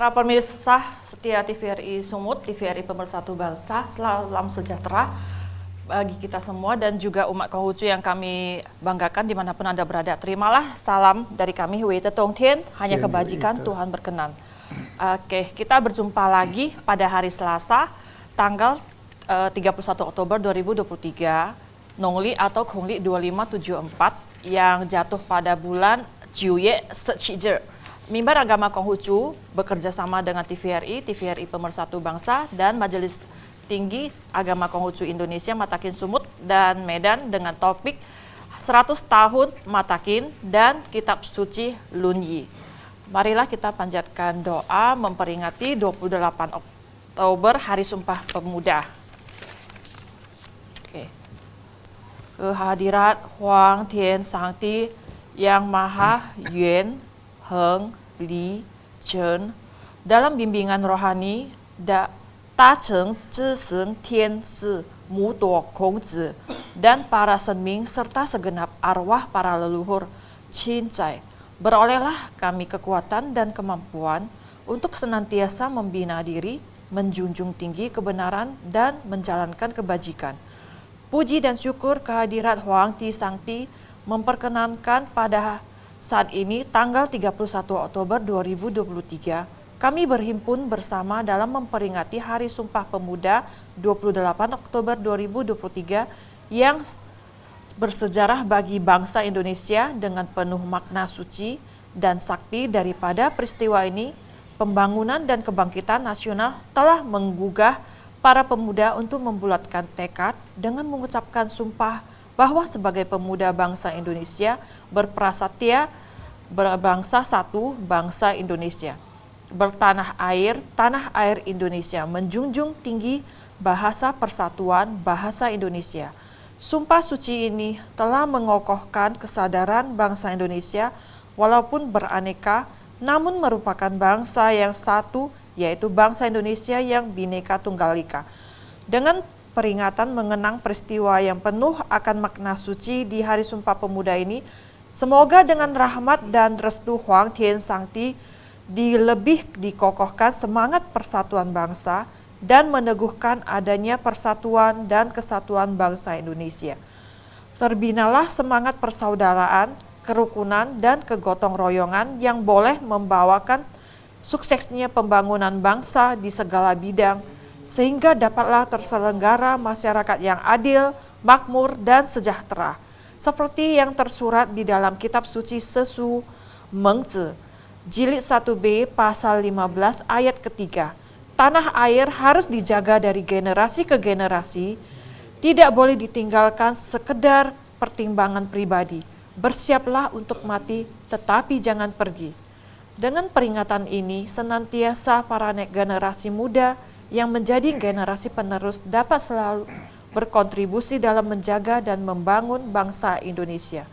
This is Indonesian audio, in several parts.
Para pemirsa setia TVRI Sumut, TVRI Pemersatu Bangsa, salam sejahtera bagi kita semua dan juga umat Konghucu yang kami banggakan dimanapun Anda berada. Terimalah salam dari kami, Wei Tetong Tien, hanya kebajikan Tuhan berkenan. Oke, kita berjumpa lagi pada hari Selasa, tanggal 31 Oktober 2023, Nongli atau Kongli 2574 yang jatuh pada bulan Jiuye Sechijer. Mimbar Agama Konghucu bekerja sama dengan TVRI Pemersatu Bangsa dan Majelis Tinggi Agama Konghucu Indonesia Matakin Sumut dan Medan dengan topik 100 tahun Matakin dan Kitab Suci Lunyi. Marilah kita panjatkan doa memperingati 28 Oktober Hari Sumpah Pemuda. Oke. Kehadirat Huang Tian Sangti yang Maha Yuan Heng Li Chen dalam bimbingan rohani Ta Cheng Zhi Seng Tian Si Mu Duo Kong Zi dan para senming serta segenap arwah para leluhur cincai, berolehlah kami kekuatan dan kemampuan untuk senantiasa membina diri, menjunjung tinggi kebenaran dan menjalankan kebajikan. Puji dan syukur kehadirat Huang Ti Sangti memperkenankan pada saat ini, tanggal 31 Oktober 2023, kami berhimpun bersama dalam memperingati Hari Sumpah Pemuda 28 Oktober 2023 yang bersejarah bagi bangsa Indonesia dengan penuh makna suci dan sakti. Daripada peristiwa ini, pembangunan dan kebangkitan nasional telah menggugah para pemuda untuk membulatkan tekad dengan mengucapkan sumpah bahwa sebagai pemuda bangsa Indonesia berprasatya berbangsa satu bangsa Indonesia, bertanah air, tanah air Indonesia, menjunjung tinggi bahasa persatuan bahasa Indonesia. Sumpah suci ini telah mengokohkan kesadaran bangsa Indonesia walaupun beraneka namun merupakan bangsa yang satu, yaitu bangsa Indonesia yang Bhinneka Tunggal Ika. Dengan peringatan mengenang peristiwa yang penuh akan makna suci di Hari Sumpah Pemuda ini, semoga dengan rahmat dan restu Huang Tian Sangti lebih dikokohkan semangat persatuan bangsa dan meneguhkan adanya persatuan dan kesatuan bangsa Indonesia. Terbinalah semangat persaudaraan, kerukunan, dan kegotong royongan yang boleh membawakan suksesnya pembangunan bangsa di segala bidang, sehingga dapatlah terselenggara masyarakat yang adil, makmur, dan sejahtera. Seperti yang tersurat di dalam kitab suci Sesu Mengzi, Jilid 1B pasal 15 ayat ketiga. Tanah air harus dijaga dari generasi ke generasi, tidak boleh ditinggalkan sekedar pertimbangan pribadi. Bersiaplah untuk mati, tetapi jangan pergi. Dengan peringatan ini, senantiasa para generasi muda yang menjadi generasi penerus dapat selalu berkontribusi dalam menjaga dan membangun bangsa Indonesia.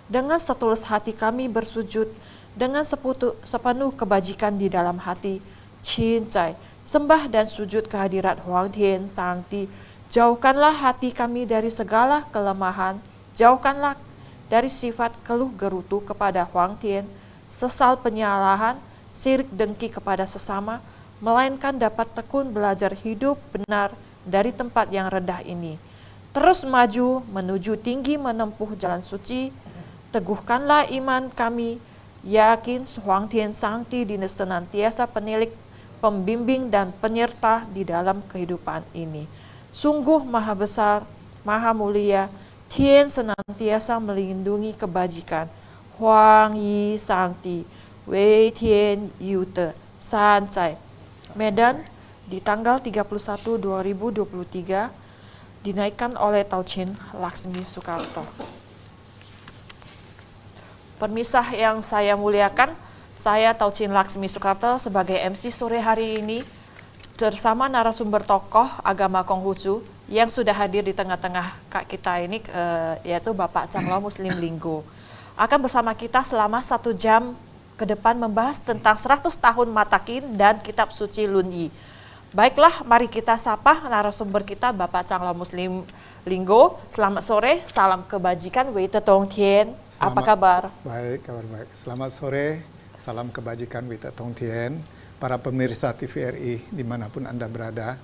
Dengan setulus hati kami bersujud, dengan sepenuh kebajikan di dalam hati, cincai, sembah dan sujud kehadirat Huang Tian Sangti. Jauhkanlah hati kami dari segala kelemahan, jauhkanlah dari sifat keluh gerutu kepada Huang Tian, sesal penyalahan, sirik dengki kepada sesama, melainkan dapat tekun belajar hidup benar dari tempat yang rendah ini. Terus maju menuju tinggi menempuh jalan suci, teguhkanlah iman kami, yakin Huang Tian Sangti senantiasa penilik, pembimbing dan penyerta di dalam kehidupan ini. Sungguh maha besar, maha mulia, Tian senantiasa melindungi kebajikan. Huang Yi Sangti, Wei Tian Yute, Sancai. Medan di tanggal 31/2023 dinaikkan oleh Tauchin Laksmi Soekarto. Permisah yang saya muliakan, saya Tauchin Laksmi Soekarto sebagai MC sore hari ini bersama narasumber tokoh agama Konghucu yang sudah hadir di tengah-tengah kita ini, yaitu Bapak Canglo Muslim Linggo. Akan bersama kita selama 1 jam ke depan membahas tentang 100 tahun Matakin dan Kitab Suci Lunyi. Baiklah, mari kita sapa narasumber kita Bapak Canglo Muslim Linggo. Selamat sore, salam kebajikan, Wei Tetong Tien. Apa kabar? Baik, kabar baik. Selamat sore, salam kebajikan, Wei Tetong Tien. para pemirsa TVRI dimanapun Anda berada,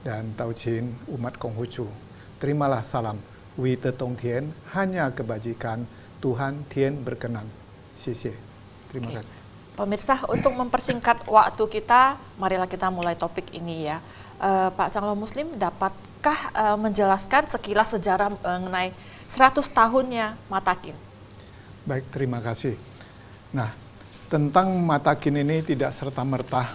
dan Tauchin umat Konghucu. Terimalah salam Wi Tetong Tien, hanya kebajikan, Tuhan Tien berkenan. Sisi. Terima kasih. Pemirsa, untuk mempersingkat waktu kita, marilah kita mulai topik ini ya. Pak Canglo Muslim, dapatkah menjelaskan sekilas sejarah mengenai 100 tahunnya Matakin? Baik, terima kasih. Nah, tentang Matakin ini tidak serta-merta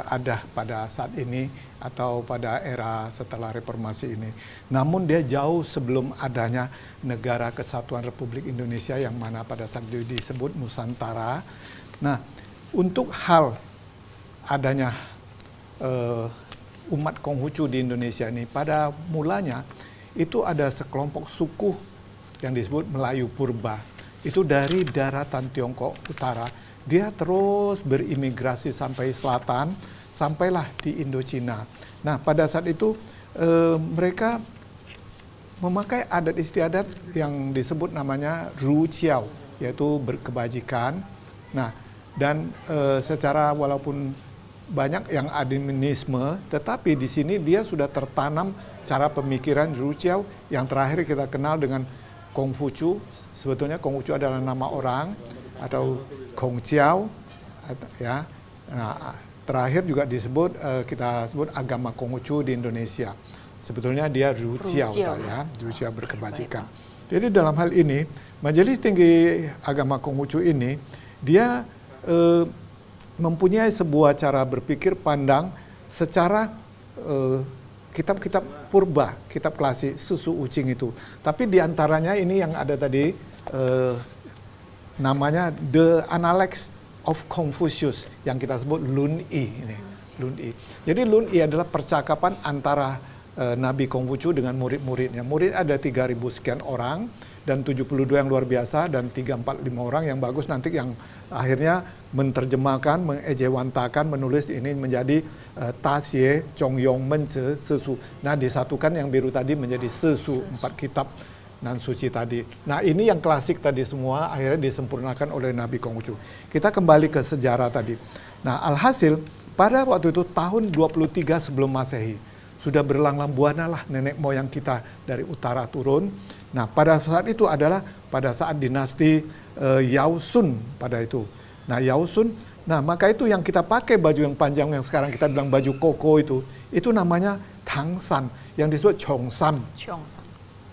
ada pada saat ini atau pada era setelah reformasi ini. Namun dia jauh sebelum adanya Negara Kesatuan Republik Indonesia yang mana pada saat itu disebut Nusantara. Nah, untuk hal adanya umat Konghucu di Indonesia ini, pada mulanya itu ada sekelompok suku yang disebut Melayu Purba. Itu dari daratan Tiongkok Utara, dia terus berimigrasi sampai selatan, sampailah di Indochina. Nah, pada saat itu mereka memakai adat istiadat yang disebut namanya Ru Chiao, yaitu berkebajikan. Nah, dan secara walaupun banyak yang animisme, tetapi di sini dia sudah tertanam cara pemikiran Ru Chiao yang terakhir kita kenal dengan Konghucu. Sebetulnya Konghucu adalah nama orang atau Kong Chiao, ya. Nah, terakhir juga disebut kita sebut agama Konghucu di Indonesia. Sebetulnya dia Ru Chiao, ya, Ru Chiao berkebajikan. Jadi dalam hal ini Majelis Tinggi Agama Konghucu ini dia mempunyai sebuah cara berpikir pandang secara kitab-kitab purba, kitab klasik, susu ucing itu. Tapi diantaranya ini yang ada tadi namanya The Analects of Confucius yang kita sebut Lun Yi. Lun Yi. Jadi Lun Yi adalah percakapan antara Nabi Konghucu dengan murid-muridnya. Murid ada 3.000 sekian orang dan 72 yang luar biasa dan 3-4-5 orang yang bagus, nanti yang akhirnya menerjemahkan, mengejewantakan, menulis ini menjadi Tasie, Chongyong, Mence, Sesu. Nah, disatukan yang biru tadi menjadi Sesu, 4 kitab nan suci tadi. Nah, ini yang klasik tadi semua akhirnya disempurnakan oleh Nabi Konghucu. Kita kembali ke sejarah tadi. Nah, alhasil pada waktu itu tahun 23 sebelum Masehi sudah berlanglang buana lah nenek moyang kita dari utara turun. Nah, pada saat itu adalah pada saat dinasti Yao Sun pada itu. Nah, Yao Sun, nah maka itu yang kita pakai baju yang panjang yang sekarang kita bilang baju koko itu namanya Tang San, yang disebut Chong Sam.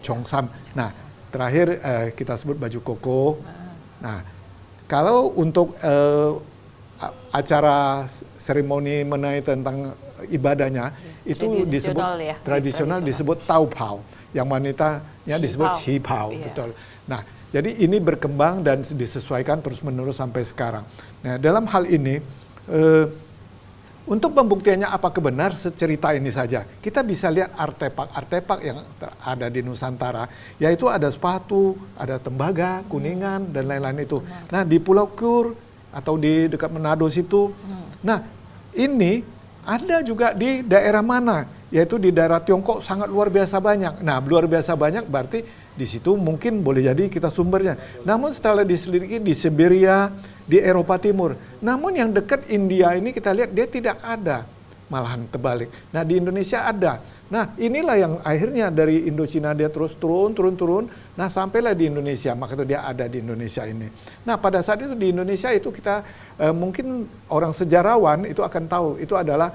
Chong Sam. Nah, terakhir kita sebut baju koko. Nah, kalau untuk acara seremoni mengenai tentang ibadahnya itu disebut tradisional disebut Tau Pao, yang wanitanya disebut Qi Pao, betul. Nah, jadi ini berkembang dan disesuaikan terus-menerus sampai sekarang. Nah, dalam hal ini untuk pembuktiannya apakah benar secerita ini saja, kita bisa lihat artefak-artefak yang ada di Nusantara, yaitu ada sepatu, ada tembaga, kuningan, dan lain-lain itu. Nah, di Pulau Kur atau di dekat Manado situ. Nah, ini ada juga di daerah mana, yaitu di daerah Tiongkok sangat luar biasa banyak. Nah, luar biasa banyak berarti di situ mungkin boleh jadi kita sumbernya. Namun setelah diselidiki di Siberia, di Eropa Timur. Namun yang dekat India ini kita lihat dia tidak ada, malahan terbalik. Nah, di Indonesia ada. Nah, inilah yang akhirnya dari Indochina dia terus turun. Nah, sampailah di Indonesia, maka itu dia ada di Indonesia ini. Nah, pada saat itu di Indonesia itu kita mungkin orang sejarawan itu akan tahu itu adalah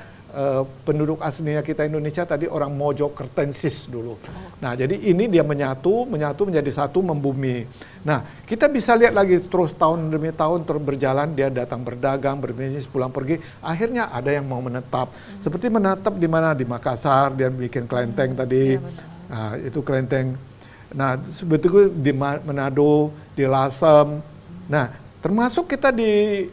penduduk aslinya kita Indonesia tadi orang Mojokertensis dulu. Nah, jadi ini dia menyatu menjadi satu, membumi. Nah, kita bisa lihat lagi terus tahun demi tahun terus berjalan, dia datang berdagang, berbisnis, pulang pergi. Akhirnya ada yang mau menetap. Seperti menetap di mana? Di Makassar, dia bikin kelenteng tadi. Nah, itu kelenteng. Nah, sebetulnya di Manado, di Lasem. Nah, termasuk kita di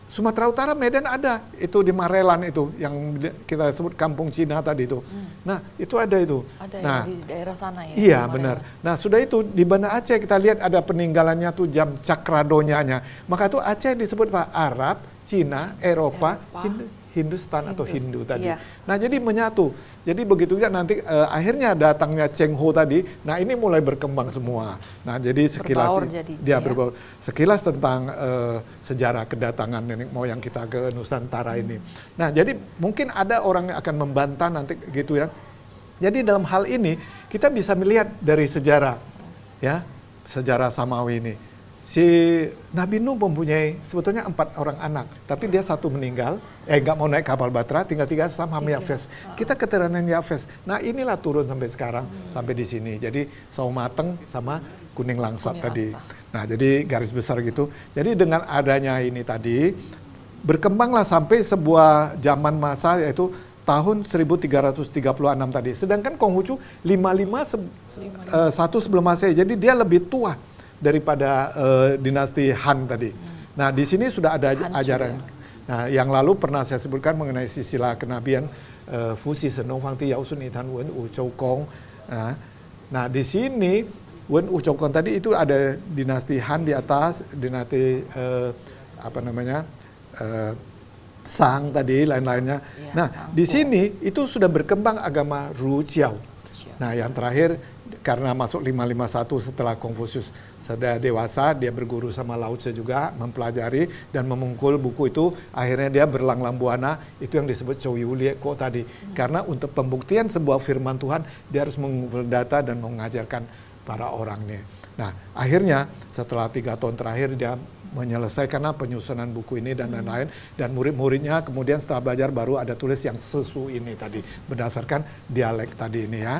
Sumatera Utara, Medan ada, itu di Marelan itu, yang kita sebut kampung Cina tadi itu. Nah, itu ada itu. Ada nah, di daerah sana ya? Iya, benar. Nah, sudah itu, di Banda Aceh kita lihat ada peninggalannya tuh jam cakradonyanya. Maka itu Aceh disebut Pak Arab, Cina, Eropa. Hindustan atau Hindu tadi. Iya. Nah, jadi menyatu. Jadi begitu juga nanti akhirnya datangnya Cheng Ho tadi. Nah, ini mulai berkembang semua. Nah, jadi sekilas Berbaur jadinya, dia ya. berbaur. Sekilas tentang sejarah kedatangan nenek moyang kita ke Nusantara ini. Nah, jadi mungkin ada orang yang akan membantah nanti gitu ya. Jadi dalam hal ini kita bisa melihat dari sejarah, ya, sejarah Samawi ini. Si Nabi Nuh mempunyai sebetulnya 4 orang anak, tapi dia 1 meninggal, nggak mau naik kapal Batra, tinggal 3 sama Yafes. Kita keturunan Yafes. Nah, inilah turun sampai sekarang, sampai di sini. Jadi Saumateng sama Kuning Langsat tadi. Nah, jadi garis besar gitu. Jadi dengan adanya ini tadi, berkembanglah sampai sebuah zaman masa yaitu tahun 1336 tadi. Sedangkan Konghucu 551 sebelum Masehi. Jadi dia lebih tua daripada dinasti Han tadi. Nah, di sini sudah ada ajaran. Nah, yang lalu pernah saya sebutkan mengenai silsilah kenabian Fusi Senong Fang Ti Yao Sun Itan Wen U Chou Kong. Nah, di sini Wen U Chou Kong tadi itu ada dinasti Han di atas, dinasti Sang tadi, lain-lainnya. Ya, nah, Sang di sini itu sudah berkembang agama Ru Jiao. Nah, yang terakhir karena masuk 551 setelah Konfusius sudah dewasa, dia berguru sama Lao Tse juga, mempelajari dan memungkul buku itu, akhirnya dia berlanglang buana, itu yang disebut Chou Yu Lie Ko tadi. Karena untuk pembuktian sebuah firman Tuhan, dia harus mengumpul data dan mengajarkan para orangnya. Nah, akhirnya setelah 3 tahun terakhir dia menyelesaikan penyusunan buku ini dan lain-lain, dan murid-muridnya kemudian setelah belajar baru ada tulis yang sesu ini tadi berdasarkan dialek tadi ini ya,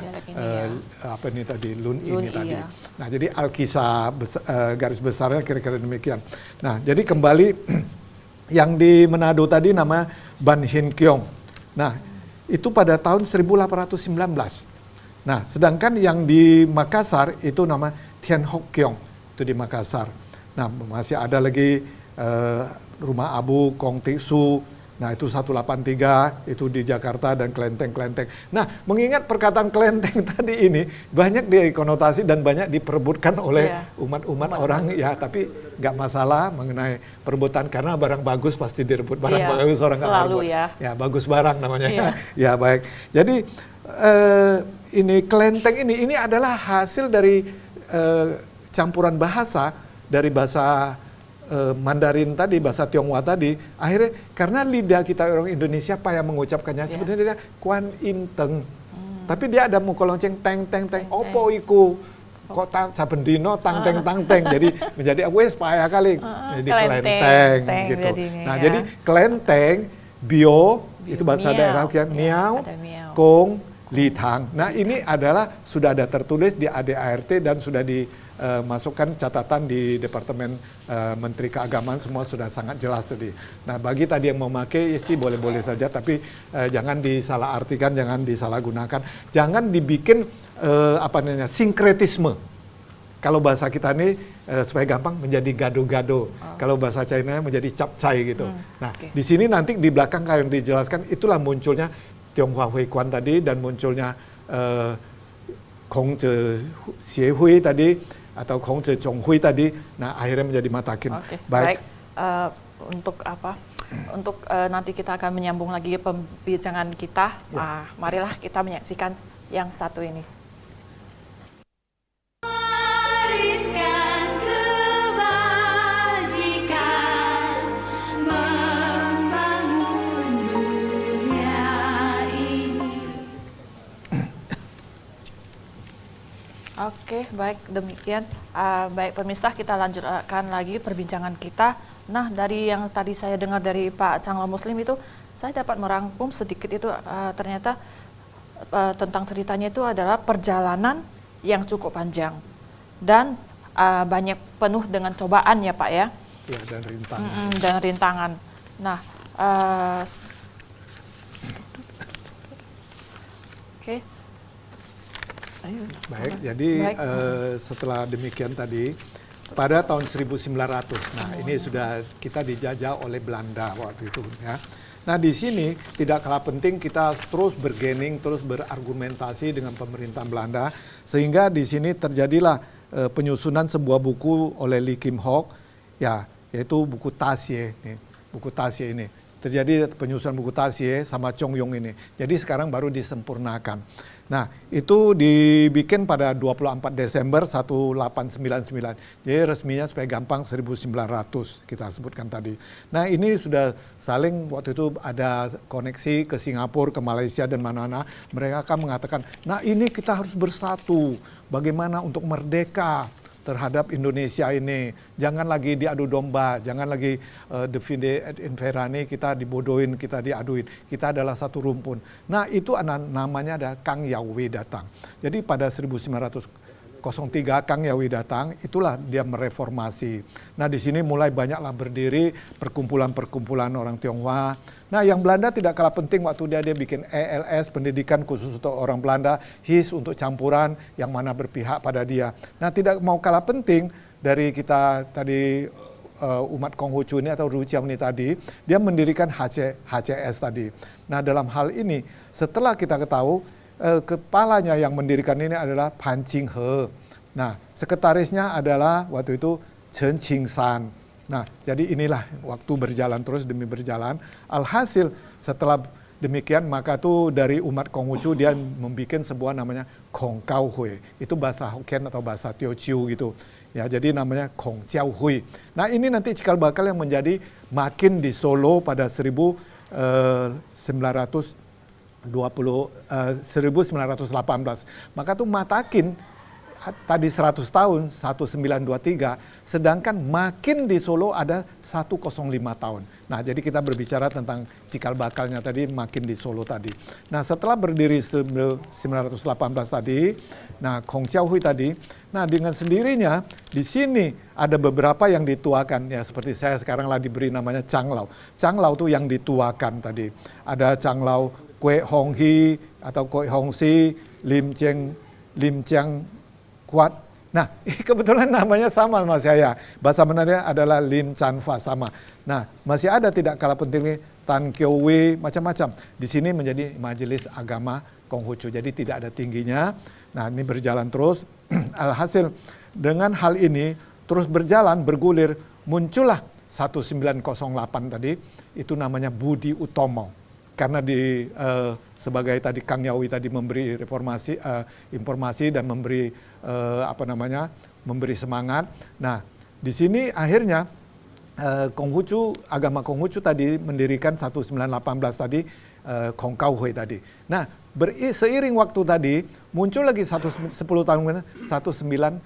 apa ini tadi Lun ini tadi. Iya. Nah, jadi Alkisah garis besarnya kira-kira demikian. Nah, jadi kembali yang di Manado tadi nama Ban Hin Kiong. Nah, itu pada tahun 1819. Nah, sedangkan yang di Makassar itu nama Tian Hock Kiong, itu di Makassar. Nah, masih ada lagi Rumah Abu Kong Tiksu. Nah, itu 183, itu di Jakarta, dan kelenteng-kelenteng. Nah, mengingat perkataan kelenteng tadi ini banyak dikonotasi dan banyak diperebutkan oleh umat-umat orang ya, tapi nggak masalah mengenai perebutan karena barang bagus pasti direbut, barang bagus orang nggak merebut. Ya, bagus barang namanya. Ya, baik. Jadi ini kelenteng ini adalah hasil dari campuran bahasa dari bahasa Mandarin tadi, bahasa Tionghoa tadi, akhirnya karena lidah kita orang Indonesia payah mengucapkannya, sebenarnya dia Kuan Inteng. Tapi dia ada mukolonceng teng teng teng, opo iku kok saben dino tang teng tang teng, jadi menjadi wes payah kali jadi kelenteng gitu. Nah, jadi kelenteng, bio itu bahasa daerah miao, kong, litang. Nah, ini adalah sudah ada tertulis di ADART dan sudah dimasukkan catatan di Departemen Menteri Keagamaan, semua sudah sangat jelas tadi. Nah, bagi tadi yang memakai sih boleh-boleh saja, tapi jangan disalahartikan, jangan disalahgunakan, jangan dibikin sinkretisme. Kalau bahasa kita ini supaya gampang menjadi gado-gado. Kalau bahasa China menjadi capcay gitu. Nah, di sini nanti di belakang yang dijelaskan itulah munculnya Tionghoa Hui Kuan tadi dan munculnya Kong Zhe Xie Hui tadi atau Kong Zhe Zhong Hui tadi. Nah, akhirnya menjadi matakin. Baik. Untuk apa? Untuk nanti kita akan menyambung lagi pembincangan kita. Marilah kita menyaksikan yang satu ini. Oke, baik demikian. Baik pemirsa, kita lanjutkan lagi perbincangan kita. Nah, dari yang tadi saya dengar dari Pak Canglo Muslim itu, saya dapat merangkum sedikit itu ternyata tentang ceritanya itu adalah perjalanan yang cukup panjang dan banyak penuh dengan cobaan ya Pak ya. Iya, dan rintangan. Dan rintangan. Nah, oke. Baik, jadi setelah demikian tadi, pada tahun 1900, nah ini sudah kita dijajah oleh Belanda waktu itu ya. Nah, di sini tidak kalah penting kita terus bergening, terus berargumentasi dengan pemerintah Belanda, sehingga di sini terjadilah penyusunan sebuah buku oleh Lee Kim Hock, ya, yaitu buku Tasye, buku Tasye ini. terjadi penyusunan buku Tasie sama Chongyong ini. Jadi sekarang baru disempurnakan. Nah, itu dibikin pada 24 Desember 1899. Jadi resminya supaya gampang 1900 kita sebutkan tadi. Nah, ini sudah saling waktu itu ada koneksi ke Singapura, ke Malaysia dan mana-mana. Mereka akan mengatakan, nah ini kita harus bersatu. Bagaimana untuk merdeka terhadap Indonesia ini. Jangan lagi diadu domba, jangan lagi divide et imperani, kita dibodohin, kita diaduin. Kita adalah satu rumpun. Nah, itu namanya adalah Kang Yaowi datang. Jadi pada 1903 Kang Yaowi datang, itulah dia mereformasi. Nah, di sini mulai banyaklah berdiri perkumpulan-perkumpulan orang Tionghoa. Nah, yang Belanda tidak kalah penting waktu dia bikin ELS, pendidikan khusus untuk orang Belanda, HIS untuk campuran yang mana berpihak pada dia. Nah, tidak mau kalah penting dari kita tadi umat Konghucu ini atau Ruciao ini tadi, dia mendirikan HCS tadi. Nah, dalam hal ini setelah kita ketahui kepalanya yang mendirikan ini adalah Pan Ching He. Nah, sekretarisnya adalah waktu itu Chen Qingsan. Nah, jadi inilah waktu berjalan terus demi berjalan. Alhasil setelah demikian maka tuh dari umat Konghucu dia membuat sebuah namanya Kong Kau Hui. Itu bahasa Hokkien atau bahasa Teochew gitu. Ya, jadi namanya Kong Jiao Hui. Nah, ini nanti cikal bakal yang menjadi makin di Solo pada 1918. Maka tuh matakin tadi 100 tahun, 1923, sedangkan makin di Solo ada 105 tahun. Nah, jadi kita berbicara tentang cikal bakalnya tadi makin di Solo tadi. Nah, setelah berdiri 1918 tadi, nah Kong Jiao Hui tadi, nah dengan sendirinya di sini ada beberapa yang dituakan, ya seperti saya sekarang lah diberi namanya Changlao. Changlao tuh yang dituakan tadi. Ada Changlao Kue Hong Hi atau Kue Hong Si, Lim Chiang Kuat. Nah, kebetulan namanya sama sama saya. Bahasa Mandarin adalah Lin Chan Fa sama. Nah, masih ada tidak kalah pentingnya Tan Kiao Wei, macam-macam. Di sini menjadi Majelis Agama Konghucu. Jadi tidak ada tingginya. Nah, ini berjalan terus. Alhasil dengan hal ini terus berjalan, bergulir, muncullah 1908 tadi. Itu namanya Budi Utomo. Karena sebagai tadi Kang Yaowi tadi memberi informasi dan memberi memberi semangat. Nah, di sini akhirnya Konghucu, agama Konghucu tadi mendirikan 1918 tadi Kong Kau Hui tadi. Nah, seiring waktu tadi muncul lagi 10 tahun kemudian 1928.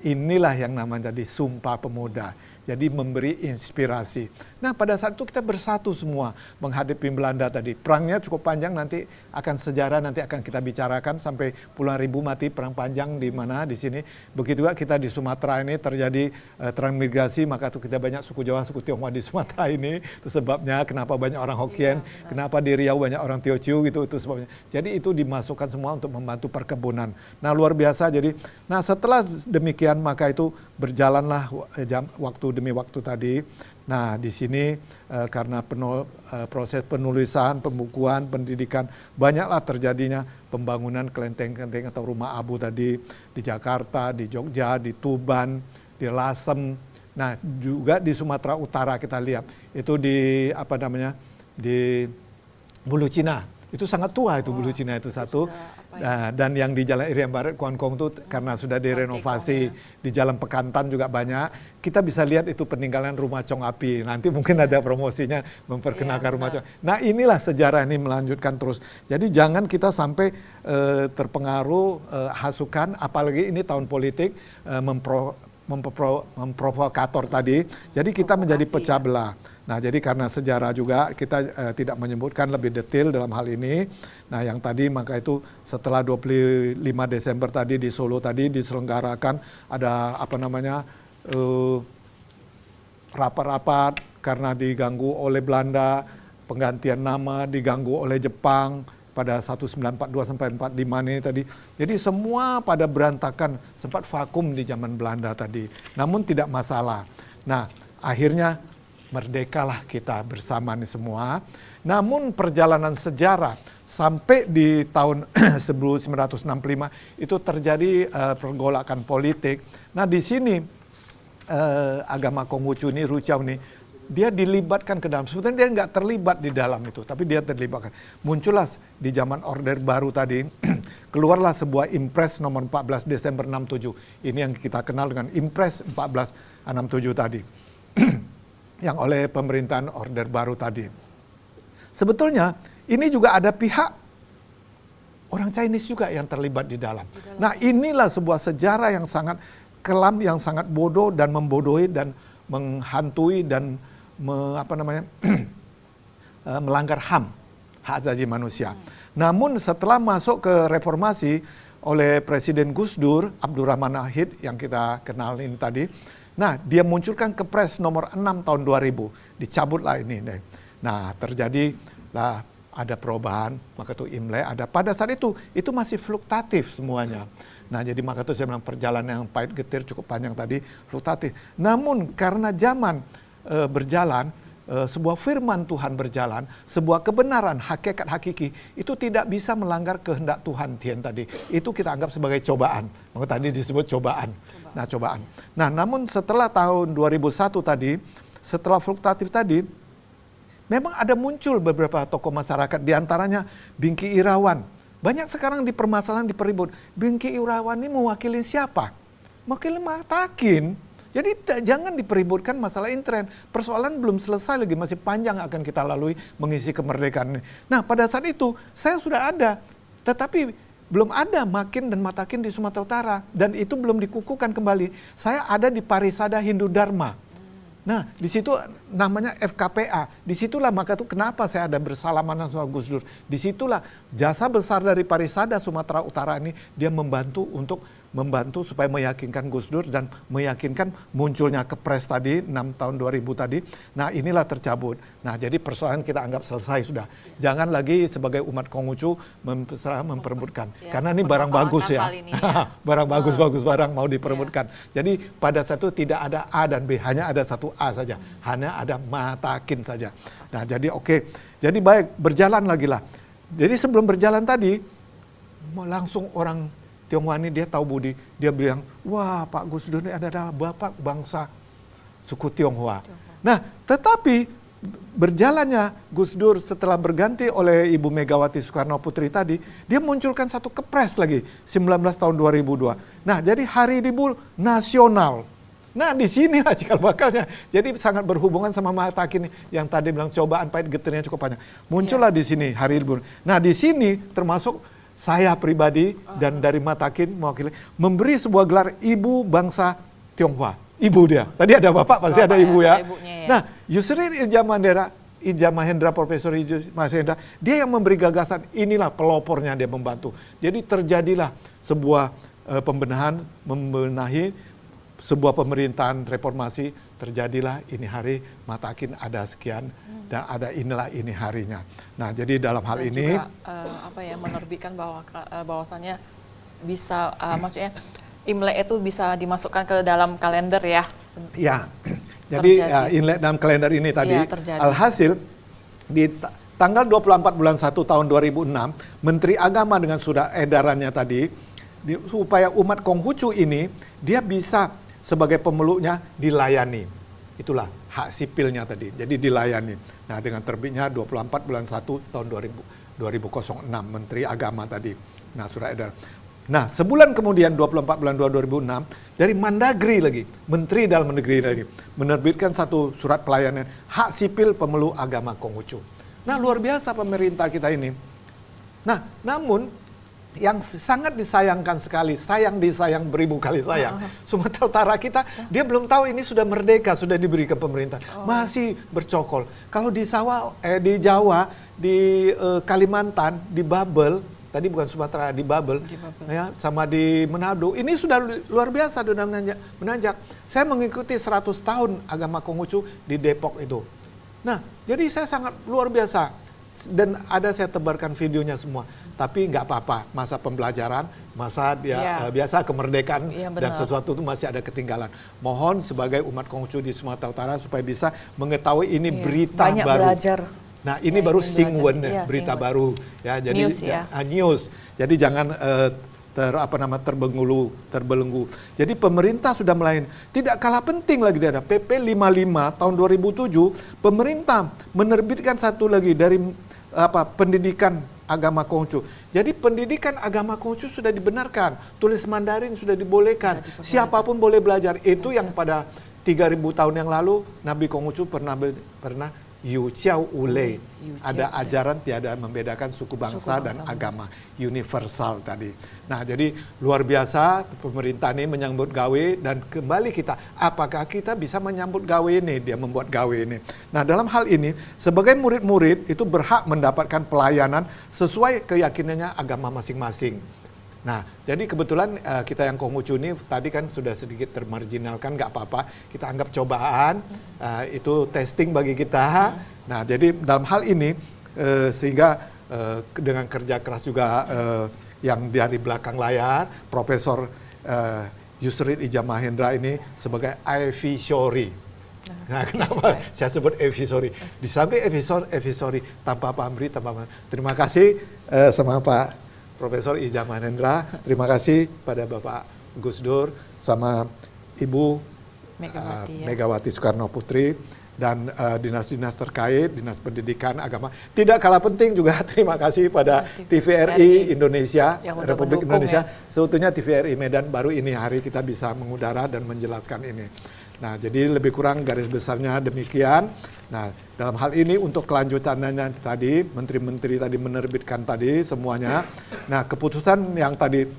Inilah yang namanya tadi Sumpah Pemuda. Jadi memberi inspirasi. Nah, pada saat itu kita bersatu semua menghadapi Belanda tadi. Perangnya cukup panjang, nanti akan sejarah nanti akan kita bicarakan sampai puluhan ribu mati perang panjang di mana di sini. Begitu juga kita di Sumatera ini terjadi transmigrasi, maka itu kita banyak suku Jawa, suku Tionghoa di Sumatera ini. Itu sebabnya kenapa banyak orang Hokkien, kenapa di Riau banyak orang Teochew gitu, itu sebabnya. Jadi itu dimasukkan semua untuk membantu perkebunan. Nah, luar biasa. Jadi, nah setelah demikian maka itu berjalanlah waktu demi waktu tadi. Nah, di sini karena proses penulisan, pembukuan, pendidikan, banyaklah terjadinya pembangunan kelenteng-kelenteng atau rumah abu tadi di Jakarta, di Jogja, di Tuban, di Lasem. Nah, juga di Sumatera Utara kita lihat itu di di Bulu Cina. Itu sangat tua itu Bulu Cina itu satu. Nah, dan yang di Jalan Irian Barat, Kuan Kong itu karena sudah direnovasi, di Jalan Pekantan juga banyak. Kita bisa lihat itu peninggalan rumah Chong Api. Nanti mungkin ada promosinya memperkenalkan rumah Chong. Nah, inilah sejarah ini melanjutkan terus. Jadi jangan kita sampai terpengaruh hasukan, apalagi ini tahun politik memprovokator tadi. Jadi kita menjadi pecah belah. Nah, jadi karena sejarah juga kita tidak menyebutkan lebih detail dalam hal ini. Nah, yang tadi maka itu setelah 25 Desember tadi di Solo tadi diselenggarakan ada rapat-rapat karena diganggu oleh Belanda, penggantian nama diganggu oleh Jepang pada 1942 sampai 45 ini tadi. Jadi semua pada berantakan, sempat vakum di zaman Belanda tadi. Namun tidak masalah. Nah, akhirnya merdekalah kita bersama ini semua. Namun perjalanan sejarah sampai di tahun 1965 itu terjadi pergolakan politik. Nah, di sini agama Konghucu ini, Ruciao ini dia dilibatkan ke dalam. Sebetulnya dia nggak terlibat di dalam itu, tapi dia terlibatkan. Muncullah di zaman Orde Baru tadi, keluarlah sebuah Impres nomor 14 Desember 67. Ini yang kita kenal dengan Impres 1467 tadi. Yang oleh pemerintahan Orde Baru tadi. Sebetulnya ini juga ada pihak orang Chinese juga yang terlibat di dalam. Nah, inilah sebuah sejarah yang sangat kelam, yang sangat bodoh dan membodohi dan menghantui dan melanggar HAM, hak asasi manusia. Namun setelah masuk ke reformasi oleh Presiden Gus Dur, Abdurrahman Wahid yang kita kenal ini tadi, nah dia munculkan Kepres nomor 6 tahun 2000, dicabutlah ini. Nah terjadilah ada perubahan, maka itu Imlek ada. Pada saat itu masih fluktuatif semuanya. Nah jadi maka itu saya bilang perjalanan yang pahit getir cukup panjang tadi, fluktuatif. Namun karena zaman berjalan, sebuah firman Tuhan berjalan, sebuah kebenaran, hakikat hakiki, itu tidak bisa melanggar kehendak Tuhan tadi. Itu kita anggap sebagai cobaan. Maka tadi disebut cobaan. Nah cobaan. Nah namun setelah tahun 2001 tadi, setelah fluktuatif tadi, memang ada muncul beberapa tokoh masyarakat, diantaranya Bingki Irawan. Banyak sekarang di permasalahan diperibut. Bingki Irawan ini mewakili siapa? Mewakili Matakin. Jadi jangan dipeributkan masalah intern. Persoalan belum selesai lagi, masih panjang akan kita lalui mengisi kemerdekaan ini. Nah pada saat itu saya sudah ada, tetapi belum ada Makin dan Matakin di Sumatera Utara. Dan itu belum dikukuhkan kembali. Saya ada di Parisada Hindu Dharma. Nah, di situ namanya FKPA. Disitulah maka itu kenapa saya ada bersalaman sama Gus Dur. Disitulah jasa besar dari Parisada Sumatera Utara ini, dia membantu supaya meyakinkan Gus Dur dan meyakinkan munculnya Kepres tadi 6 tahun 2000 tadi. Nah inilah tercabut. Nah jadi persoalan kita anggap selesai sudah. Jangan lagi sebagai umat Konghucu memperebutkan. Ya, karena ini barang bagus ya. Barang bagus-bagus barang mau diperebutkan. Jadi pada saat itu tidak ada A dan B, hanya ada satu A saja. Hanya ada Matakin saja. Nah jadi oke. Jadi baik, berjalan lagi lah. Jadi sebelum berjalan tadi, langsung orang Tionghoa ini dia tahu budi, dia bilang, wah Pak Gus Dur ini adalah bapak bangsa suku Tionghoa. Nah tetapi berjalannya Gus Dur setelah berganti oleh Ibu Megawati Soekarno Putri tadi, dia munculkan satu Kepres lagi, 19 tahun 2002. Nah jadi hari libur nasional. Nah di sinilah cikal bakalnya. Jadi sangat berhubungan sama Matakin yang tadi bilang cobaan pahit getirnya cukup panjang. Muncullah di sini hari libur. Nah di sini termasuk saya pribadi dan dari Matakin mewakili memberi sebuah gelar Ibu Bangsa Tionghoa. Ibu dia. Tadi ada bapak, pasti ada ibu ya. Nah, Yusril Ija Mahendra, Profesor Ija Mahendra, dia yang memberi gagasan, inilah pelopornya dia membantu. Jadi terjadilah sebuah pembenahan, membenahi sebuah pemerintahan reformasi, terjadilah ini hari Matakin ada sekian. Dan ada inilah ini harinya. Nah, jadi dalam hal dan ini juga, menerbitkan bahwasannya bisa maksudnya Imlek itu bisa dimasukkan ke dalam kalender ya. Ya. Jadi Imlek dalam kalender ini tadi alhasil di tanggal 24 bulan 1 tahun 2006 Menteri Agama dengan surat edarannya tadi supaya umat Konghucu ini dia bisa sebagai pemeluknya dilayani. Itulah hak sipilnya tadi, jadi dilayani. Nah dengan terbitnya 24 bulan 1 tahun 2006 Menteri Agama tadi. Nah surat edaran. Nah sebulan kemudian 24 bulan 2 2006 dari Mandagri lagi, Menteri Dalam Negeri lagi, menerbitkan satu surat pelayanan hak sipil pemeluk agama Konghucu. Nah luar biasa pemerintah kita ini. Nah namun yang sangat disayangkan sekali, disayang beribu kali sayang. Sumatera Utara kita, dia belum tahu ini sudah merdeka, sudah diberi ke pemerintah. Masih bercokol. Kalau di Jawa, di Kalimantan, di Babel, tadi bukan Sumatera, di Babel. Ya, sama di Manado, ini sudah luar biasa sudah menanjak. Saya mengikuti 100 tahun agama Konghucu di Depok itu. Nah, jadi saya sangat luar biasa. Dan ada saya tebarkan videonya semua. Tapi nggak apa-apa, masa pembelajaran, masa biasa kemerdekaan dan sesuatu itu masih ada ketinggalan. Mohon sebagai umat Konghucu di Sumatera Utara supaya bisa mengetahui ini berita banyak baru. Belajar. Nah ini baru singwen berita baru ya. Jadi news, news. Jadi jangan terbelenggu. Jadi pemerintah sudah melayani. Tidak kalah penting lagi ada PP 55 tahun 2007, pemerintah menerbitkan satu lagi dari pendidikan agama Konghucu. Jadi pendidikan agama Konghucu sudah dibenarkan, tulis Mandarin sudah dibolehkan, siapapun boleh belajar. Itu yang pada 3.000 tahun yang lalu Nabi Konghucu pernah Yu Chiao Ule, ada ajaran tiada membedakan suku bangsa dan agama, universal tadi. Nah, jadi luar biasa pemerintah ini menyambut gawe, dan kembali kita, apakah kita bisa menyambut gawe ini, dia membuat gawe ini. Nah, dalam hal ini sebagai murid-murid itu berhak mendapatkan pelayanan sesuai keyakinannya agama masing-masing. Nah, jadi kebetulan kita yang Konghucu ini tadi kan sudah sedikit termarginalkan, nggak apa-apa, kita anggap cobaan, itu testing bagi kita. Nah, jadi dalam hal ini sehingga dengan kerja keras juga yang dari belakang layar, Profesor Yusrid Ija Mahendra ini sebagai Evisori. Nah, kenapa saya sebut Evisori? Di samping Evisori tanpa pamrih, terima kasih sama Pak Profesor Ija Mahendra, terima kasih pada Bapak Gus Dur sama Ibu Megawati Soekarno Putri dan dinas-dinas terkait, Dinas Pendidikan Agama. Tidak kalah penting juga terima kasih pada TVRI Indonesia, Republik Indonesia. Seutuhnya TVRI Medan baru ini hari kita bisa mengudara dan menjelaskan ini. Nah, jadi lebih kurang garis besarnya demikian. Nah, dalam hal ini untuk kelanjutannya tadi, menteri-menteri tadi menerbitkan tadi semuanya. Nah, keputusan yang tadi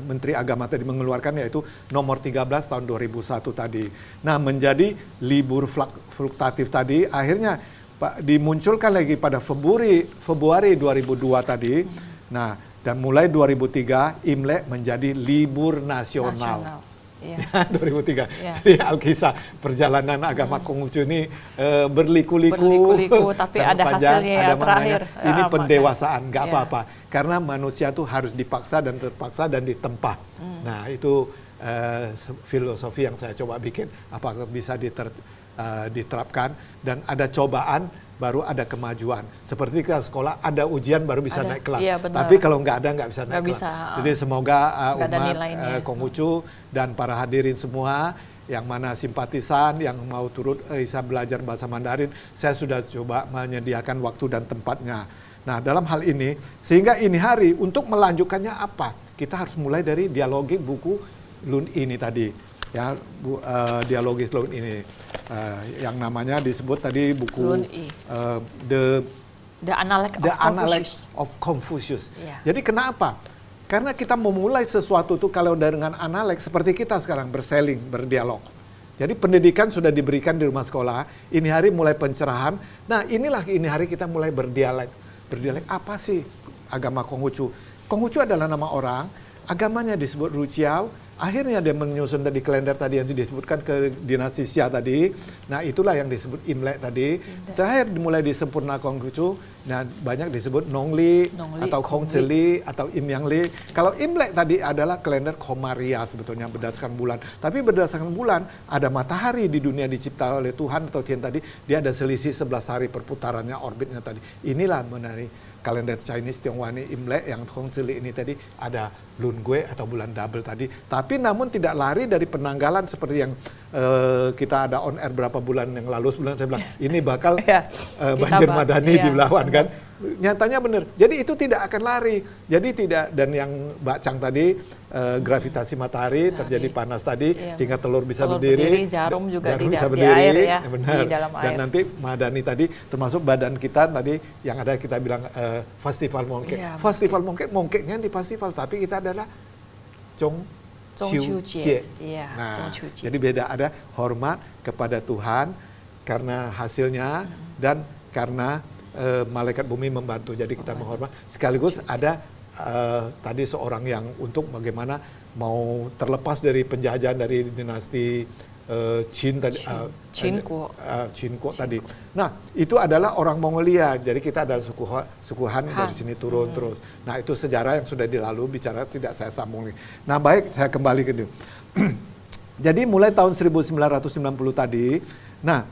Menteri Agama tadi mengeluarkan yaitu nomor 13 tahun 2001 tadi. Nah, menjadi libur fluktuatif tadi, akhirnya dimunculkan lagi pada Februari 2002 tadi. Nah, dan mulai 2003 Imlek menjadi libur nasional. Ya, 2003. Ya. Jadi Alkisah perjalanan agama Konghucu ini berliku-liku tapi ada hasilnya ya terakhir. Ini pendewasaan, nggak apa-apa. Karena manusia tuh harus dipaksa dan terpaksa dan ditempa. Nah, itu filosofi yang saya coba bikin. Apakah bisa diterapkan, dan ada cobaan baru ada kemajuan. Seperti ke sekolah ada ujian baru bisa naik kelas. Iya, tapi kalau nggak bisa naik kelas. Jadi semoga umat Konghucu dan para hadirin semua yang mana simpatisan, yang mau turut bisa belajar bahasa Mandarin, saya sudah coba menyediakan waktu dan tempatnya. Nah, dalam hal ini, sehingga ini hari untuk melanjutkannya apa? Kita harus mulai dari dialogi buku Lun ini tadi. Ya, dialogis Lun ini yang namanya disebut tadi buku The Analect of Confucius. Yeah. Jadi kenapa? Karena kita memulai sesuatu itu kalau dengan analek seperti kita sekarang berselling, berdialog. Jadi pendidikan sudah diberikan di rumah sekolah. Ini hari mulai pencerahan. Nah, inilah ini hari kita mulai berdialek. Berdialek apa sih agama Konghucu? Konghucu adalah nama orang, agamanya disebut Ruciao. Akhirnya dia menyusun tadi kalender tadi yang disebutkan ke dinasti Xia tadi. Nah, itulah yang disebut Imlek tadi. Terakhir dimulai di sempurna Konghucu. Nah, banyak disebut Nongli atau Kongzili atau Imyangli. Kalau Imlek tadi adalah kalender Komaria sebetulnya berdasarkan bulan. Tapi berdasarkan bulan ada matahari di dunia dicipta oleh Tuhan atau Tian tadi. Dia ada selisih 11 hari perputarannya, orbitnya tadi. Inilah mengenai kalender Chinese Tionghoa ini Imlek yang Kongzili ini tadi ada Lun Gue atau bulan double tadi. Tapi namun tidak lari dari penanggalan seperti yang kita ada on air berapa bulan yang lalu, sebulan saya bilang ini bakal banjir madani di Belawan kan. Nyatanya benar. Jadi itu tidak akan lari. Jadi tidak, dan yang Mbak Chang tadi gravitasi matahari terjadi panas tadi sehingga telur bisa berdiri, jarum juga bisa berdiri, di air ya, benar. Di dalam air. Dan nanti madani tadi termasuk badan kita tadi yang ada kita bilang festival mongkek. Festival mongkeknya di festival, tapi kita adalah Zhongqiucie. Nah, jadi beda, ada hormat kepada Tuhan karena hasilnya dan karena malaikat bumi membantu, jadi kita menghormat. Sekaligus ada tadi seorang yang untuk bagaimana mau terlepas dari penjajahan dari dinasti Qin tadi, Qin Kuo tadi. Nah, itu adalah orang Mongolia. Jadi kita adalah suku Han dari sini turun terus. Nah, itu sejarah yang sudah dilalui, bicara tidak saya sambung lagi. Nah, baik, saya kembali ke itu. Jadi mulai tahun 1990 tadi, nah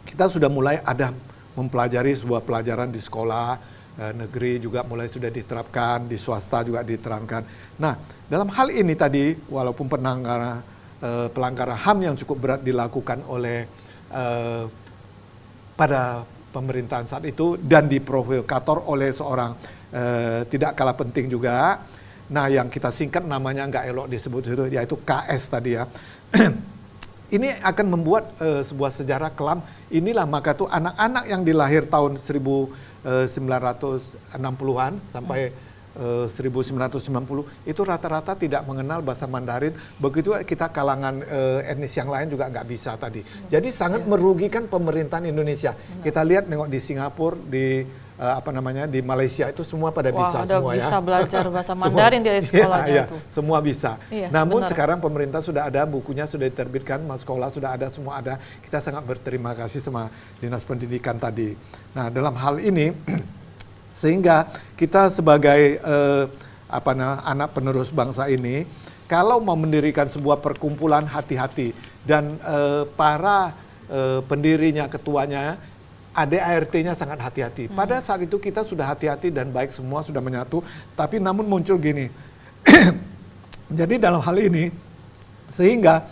kita sudah mulai ada mempelajari sebuah pelajaran di sekolah negeri juga mulai sudah diterapkan, di swasta juga diterapkan. Nah, dalam hal ini tadi, walaupun pelanggaran HAM yang cukup berat dilakukan oleh pada pemerintahan saat itu dan diprovokator oleh seorang tidak kalah penting juga. Nah, yang kita singkat namanya nggak elok disebut itu, yaitu KS tadi ya. Ini akan membuat sebuah sejarah kelam. Inilah maka tuh anak-anak yang dilahir tahun 1960-an sampai 1990 itu rata-rata tidak mengenal bahasa Mandarin. Begitu kita kalangan etnis yang lain juga nggak bisa tadi. Jadi sangat merugikan pemerintahan Indonesia. Kita lihat nengok di Singapura, di di Malaysia itu semua pada bisa semua bisa ya. belajar bahasa Mandarin di sekolahnya iya, itu. semua bisa. Iya, Namun benar. sekarang pemerintah sudah ada, bukunya sudah diterbitkan, mas sekolah sudah ada, semua ada. Kita sangat berterima kasih sama Dinas Pendidikan tadi. Nah, dalam hal ini sehingga kita sebagai anak penerus bangsa ini, kalau mau mendirikan sebuah perkumpulan, hati-hati. Dan para pendirinya, ketuanya, ADART-nya sangat hati-hati. Pada saat itu kita sudah hati-hati dan baik, semua sudah menyatu. Tapi namun muncul gini. Jadi dalam hal ini, sehingga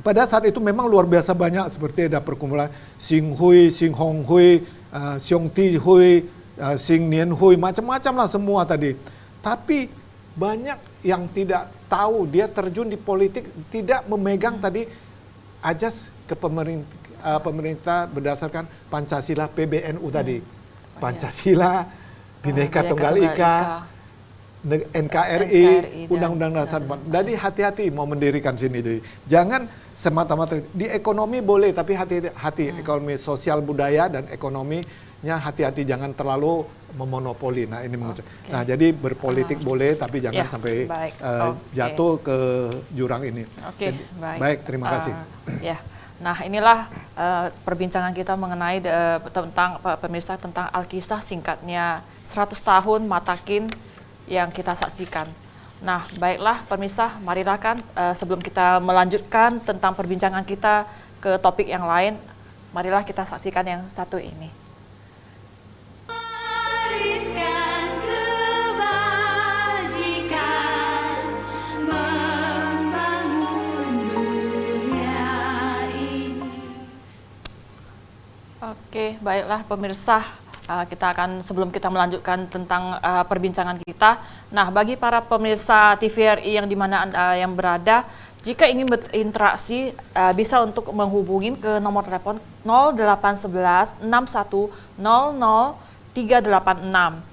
pada saat itu memang luar biasa banyak, seperti ada perkumpulan Sing Hui, Sing Hong Hui, Siong Ti Hui, Sing Nian Hui, macam-macam lah semua tadi. Tapi banyak yang tidak tahu, dia terjun di politik, tidak memegang tadi ajas pemerintah berdasarkan Pancasila PBNU tadi. Pancasila, Bhinneka Tunggal Ika, NKRI, Undang-Undang Dasar. Jadi hati-hati mau mendirikan sini. Jadi jangan semata-mata di ekonomi boleh, tapi hati-hati ekonomi sosial budaya dan ekonominya hati-hati, jangan terlalu memonopoli. Nah, ini mengucap. Nah, jadi berpolitik boleh, tapi jangan sampai jatuh ke jurang ini. Baik, terima kasih. Nah, inilah perbincangan kita mengenai tentang pemirsa tentang Alkisah, singkatnya 100 tahun Matakin yang kita saksikan. Nah, baiklah pemirsa, marilah kan sebelum kita melanjutkan tentang perbincangan kita ke topik yang lain, marilah kita saksikan yang satu ini. Oke, baiklah pemirsa, kita akan sebelum kita melanjutkan tentang perbincangan kita. Nah, bagi para pemirsa TVRI yang di mana Anda yang berada, jika ingin berinteraksi bisa untuk menghubungi ke nomor telepon 0811 61 00 386.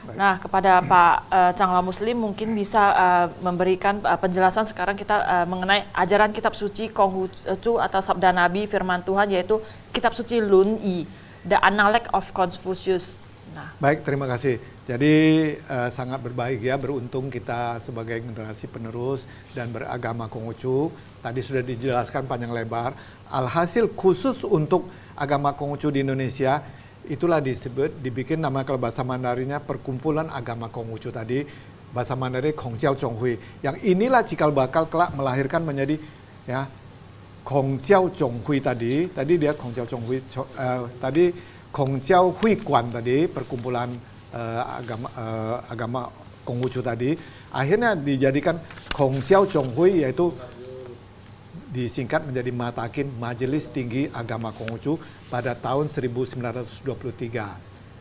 Nah, kepada Pak Cangla Muslim mungkin bisa memberikan penjelasan sekarang kita mengenai ajaran kitab suci Konghucu atau Sabda Nabi Firman Tuhan, yaitu kitab suci Lun Yi, The Analect of Confucius. Nah. Baik, terima kasih. Jadi sangat berbaik ya, beruntung kita sebagai generasi penerus dan beragama Konghucu. Tadi sudah dijelaskan panjang lebar. Alhasil khusus untuk agama Konghucu di Indonesia, itulah dibikin nama kalau bahasa Mandarinnya Perkumpulan Agama Konghucu tadi, bahasa Mandarin Kongjiao Zhonghui. Yang inilah cikal bakal kelak melahirkan menjadi ya Kongjiao Zhonghui tadi dia Kongjiao Zhonghui tadi Kongjiao Hui Guan tadi, perkumpulan agama Konghucu tadi, akhirnya dijadikan Kongjiao Zhonghui, yaitu disingkat menjadi Matakin, Majelis Tinggi Agama Konghucu pada tahun 1923.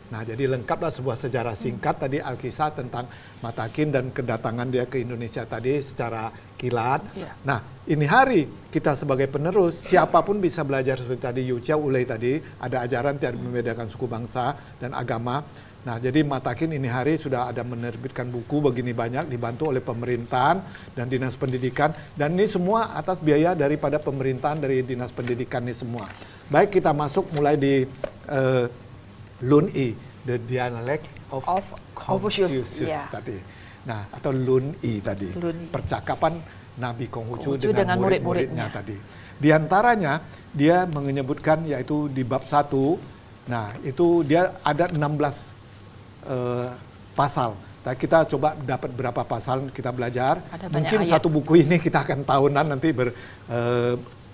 Nah, jadi lengkaplah sebuah sejarah singkat tadi Alkisah tentang Matakin dan kedatangan dia ke Indonesia tadi secara kilat. Nah, ini hari kita sebagai penerus, siapapun bisa belajar seperti tadi Yu Chiao Ulei tadi, ada ajaran tidak membedakan suku bangsa dan agama. Nah, jadi Matakin ini hari sudah ada menerbitkan buku begini banyak, dibantu oleh pemerintahan dan Dinas Pendidikan. Dan ini semua atas biaya daripada pemerintahan, dari Dinas Pendidikan ini semua. Baik, kita masuk mulai di Lun Yi, The Dialect of Confucius tadi. Nah, atau Lun Yi tadi, percakapan Nabi Konghucu dengan murid-muridnya tadi. Di antaranya, dia menyebutkan yaitu di bab 1, nah itu dia ada 16 pasal. Kita coba dapat berapa pasal kita belajar. Mungkin satu buku ini kita akan tahunan nanti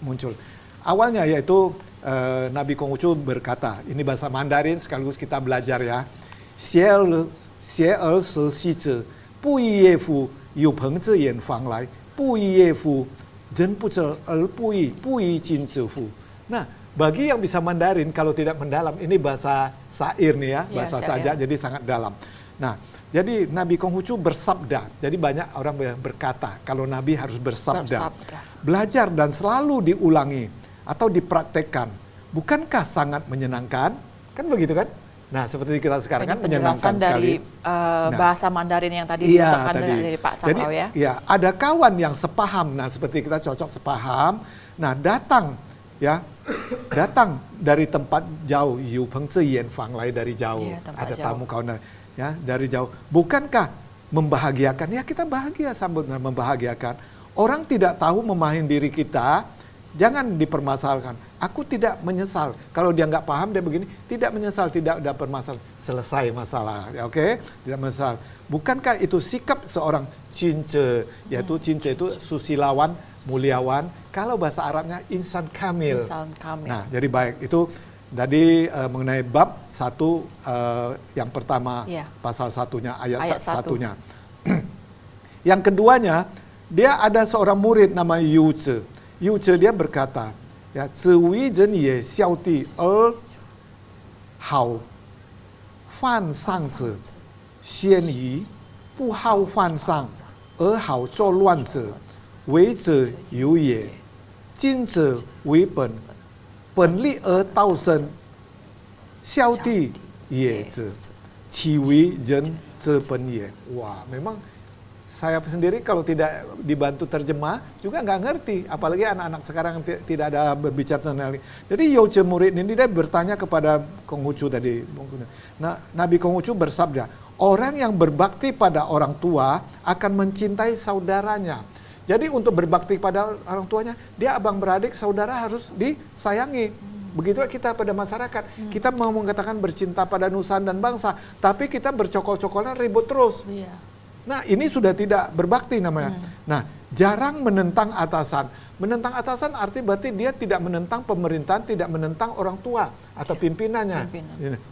muncul. awalnya yaitu Nabi Konghucu berkata, ini bahasa Mandarin sekaligus kita belajar ya. Xie er se xi zhe, bu yi ye fu, yu peng zhe yan fang lai, bu yi ye fu, zhen bu zhe er bu yi jin zhe fu. Nah, bagi yang bisa Mandarin kalau tidak mendalam, ini bahasa syair nih ya, bahasa saja, jadi sangat dalam. Nah, jadi Nabi Konghucu bersabda. Jadi banyak orang berkata kalau Nabi harus bersabda. Belajar dan selalu diulangi atau dipraktekkan. Bukankah sangat menyenangkan? Kan begitu kan? Nah, seperti kita sekarang kan menyenangkan sekali. Dari bahasa Mandarin yang tadi diucapkan dari Pak Cangkau ya. Ya, ada kawan yang sepaham. Nah, seperti kita cocok sepaham. Nah, datang dari tempat jauh. Yu peng zhe yan fang lai, dari jauh. Ada tamu kawan ya dari jauh. Bukankah membahagiakan? Ya, kita bahagia sambut membahagiakan. Orang tidak tahu memahami diri kita, jangan dipermasalahkan. Aku tidak menyesal. Kalau dia nggak paham, dia begini, tidak menyesal, tidak ada permasalahan. Selesai masalah, ya, oke? Tidak menyesal. Bukankah itu sikap seorang cince, yaitu cince itu susilawan, muliawan. Kalau bahasa Arabnya insan kamil. Insan kamil. Nah, jadi baik. Itu tadi mengenai bab 1 yang pertama, pasal 1-nya, ayat 1-nya. Yang keduanya, dia ada seorang murid nama Yu Zhe. Yu Zhe dia berkata, ya, Zi Wei Zhen Ye Xiao Di Er Hao Fan Sang Zhe Xian Yi Bu Hao Fan Sang Er Hao Zuo Luan Zhe Wei Zhe Yu Ye Jin Zhe Wei Ben Ben Li Er Dao Shen Xiao Di Ye Zhe Qi Wei Zhen Zhe Ben Ye. Wah, memang saya sendiri kalau tidak dibantu terjemah juga nggak ngerti, apalagi anak-anak sekarang tidak ada berbicara tentang. Jadi Yu Zhe murid ini dia bertanya kepada Konghucu tadi. Nah, Nabi Konghucu bersabda, orang yang berbakti pada orang tua akan mencintai saudaranya. Jadi untuk berbakti pada orang tuanya, dia abang beradik saudara harus disayangi. Begitu kita pada masyarakat, kita mau mengatakan bercinta pada nusa dan bangsa, tapi kita bercokol-cokolan ribut terus. Nah, ini sudah tidak berbakti namanya. Nah, jarang menentang atasan. Menentang atasan arti berarti dia tidak menentang pemerintahan, tidak menentang orang tua atau pimpinannya.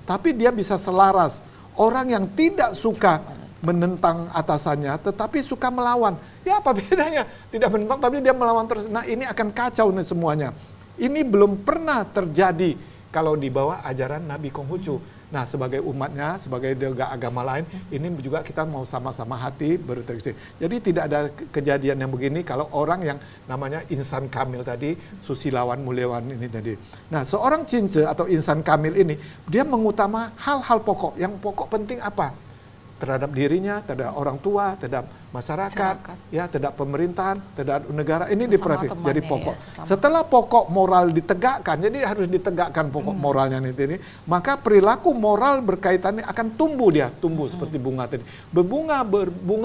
Tapi dia bisa selaras. Orang yang tidak suka menentang atasannya, tetapi suka melawan. Ya, apa bedanya? Tidak menentang, tapi dia melawan terus. Nah, ini akan kacau nih semuanya. Ini belum pernah terjadi kalau di bawah ajaran Nabi Konghucu. Nah, sebagai umatnya, sebagai agama lain, ini juga kita mau sama-sama hati berinteraksi. Jadi tidak ada kejadian yang begini kalau orang yang namanya insan kamil tadi, susilawan, muliawan ini tadi. Nah, seorang cince atau insan kamil ini, dia mengutama hal-hal pokok. Yang pokok penting apa? Terhadap dirinya, terhadap orang tua, terhadap masyarakat, ya, terhadap pemerintahan, terhadap negara. Ini diperhatikan jadi pokok. Setelah pokok moral ditegakkan, jadi harus ditegakkan pokok moralnya ini, maka perilaku moral berkaitannya akan tumbuh seperti bunga tadi. Berbunga,